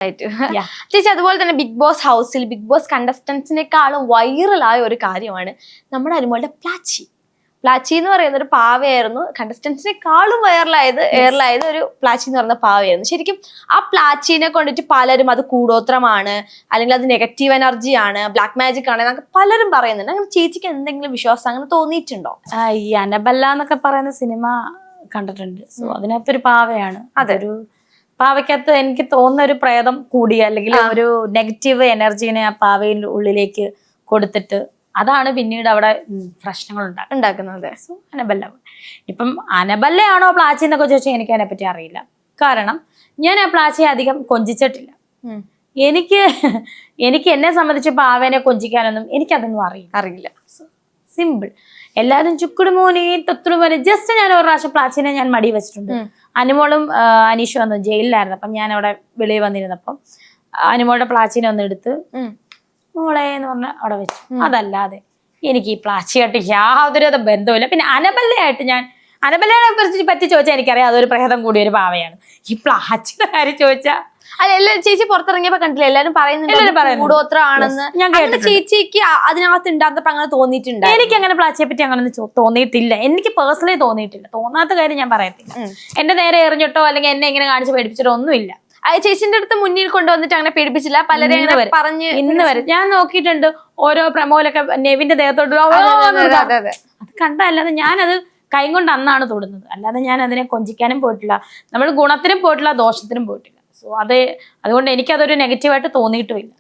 ചേച്ചി അതുപോലെ തന്നെ ബിഗ് ബോസ് ഹൗസിൽ ബിഗ് ബോസ് കണ്ടസ്റ്റൻസിനെക്കാളും വൈറലായ ഒരു കാര്യമാണ് നമ്മുടെ അനുമോളുടെ പ്ലാച്ചി. പ്ലാച്ചി എന്ന് പറയുന്ന ഒരു പാവയായിരുന്നു. കണ്ടസ്റ്റൻസിനെക്കാളും എയറിലായത് ഒരു പ്ലാച്ചി എന്ന് പറയുന്ന പാവയായിരുന്നു. ശരിക്കും ആ പ്ലാച്ചീനെ കൊണ്ടിട്ട് പലരും അത് കൂടോത്രമാണ്, അല്ലെങ്കിൽ അത് നെഗറ്റീവ് എനർജിയാണ്, ബ്ലാക്ക് മാജിക് ആണ് എന്നൊക്കെ പലരും പറയുന്നുണ്ട്. അങ്ങനെ ചേച്ചിക്ക് എന്തെങ്കിലും വിശ്വാസം അങ്ങനെ തോന്നിയിട്ടുണ്ടോ? ഈ അനബല്ല എന്നൊക്കെ പറയുന്ന സിനിമ കണ്ടിട്ടുണ്ട്. സോ അതിനകത്തൊരു പാവയാണ്. അതൊരു പാവയ്ക്കകത്ത് എനിക്ക് തോന്നുന്ന ഒരു പ്രേതം കൂടി അല്ലെങ്കിൽ ഒരു നെഗറ്റീവ് എനർജീനെ ആ പാവയുടെ ഉള്ളിലേക്ക് കൊടുത്തിട്ട് അതാണ് പിന്നീട് അവിടെ പ്രശ്നങ്ങൾ ഉണ്ടാക്കുന്നത്. സോ അനബല്ല. ഇപ്പം അനബല്ലയാണോ പ്ലാച്ചി എന്നൊക്കെ ചോദിച്ചാൽ എനിക്ക് അതിനെപ്പറ്റി അറിയില്ല. കാരണം ഞാൻ ആ പ്ലാച്ചിയെ അധികം കൊഞ്ചിച്ചിട്ടില്ല. എനിക്ക് എന്നെ സംബന്ധിച്ച് പാവേനെ കൊഞ്ചിക്കാനൊന്നും എനിക്കതൊന്നും അറിയില്ല. സിമ്പിൾ. എല്ലാവരും ചുക്കുടു മോനെ തൊത്തുടു മോനെ. ജസ്റ്റ് ഞാൻ ഒരു പ്രാവശ്യം പ്ലാച്ചിനെ ഞാൻ മടി വെച്ചിട്ടുണ്ട്. അനുമോളും അനീഷും വന്നു ജയിലിലായിരുന്നു. അപ്പം ഞാൻ അവിടെ വെളിയിൽ വന്നിരുന്നപ്പം അനുമോളുടെ പ്ലാച്ചിനെ ഒന്ന് എടുത്ത് മോളെ എന്ന് പറഞ്ഞ അവിടെ വെച്ചു. അതല്ലാതെ എനിക്ക് ഈ പ്ലാച്ചിയായിട്ട് യാതൊരു ബന്ധവുമില്ല. പിന്നെ അനബല്ലയെ പറ്റി ചോദിച്ചാൽ എനിക്കറിയാം അതൊരു പ്രേതം കൂടിയ ഒരു പാവയാണ്. ഈ പ്ലാച്ചിയുടെ കാര്യം ചോദിച്ചാൽ ചേച്ചി പുറത്തിറങ്ങിയപ്പോ കണ്ടില്ല എല്ലാരും പറയുന്നുണ്ട് കൂടോത്രമാണെന്ന്. ചേച്ചിക്ക് അതിനകത്ത് ഉണ്ടാകുന്നപ്പോ അങ്ങനെ തോന്നിയിട്ടുണ്ട്? എനിക്ക് അങ്ങനെ പ്ലാച്ചിയെ പറ്റി അങ്ങനെ തോന്നിയിട്ടില്ല. എനിക്ക് പേഴ്സണലി തോന്നിയിട്ടില്ല. തോന്നാത്ത കാര്യം ഞാൻ പറയത്തില്ല. എന്റെ നേരെ എറിഞ്ഞിട്ടോ അല്ലെങ്കിൽ എന്നെ ഇങ്ങനെ കാണിച്ച് പേടിപ്പിച്ചിട്ടോ ഒന്നുമില്ല. ചേച്ചിന്റെ അടുത്ത് മുന്നിൽ കൊണ്ടുവന്നിട്ട് അങ്ങനെ പേടിപ്പിച്ചില്ല. പലരെ പറഞ്ഞ് ഇന്ന് വരെ ഞാൻ നോക്കിയിട്ടുണ്ട്. ഓരോ പ്രമോലൊക്കെ നെവിന്റെ ദേഹത്തോട്ട് അത് കണ്ടല്ലാതെ ഞാനത് കൈ കൊണ്ട് അന്നാണ് തൊടുന്നത്. അല്ലാതെ ഞാൻ അതിനെ കൊഞ്ചിക്കാനും പോയിട്ടില്ല. നമ്മൾ ഗുണത്തിനും പോയിട്ടില്ല, ദോഷത്തിനും പോയിട്ടില്ല. സോ അതുകൊണ്ട് എനിക്കതൊരു നെഗറ്റീവായിട്ട് തോന്നിയിട്ടുമില്ല.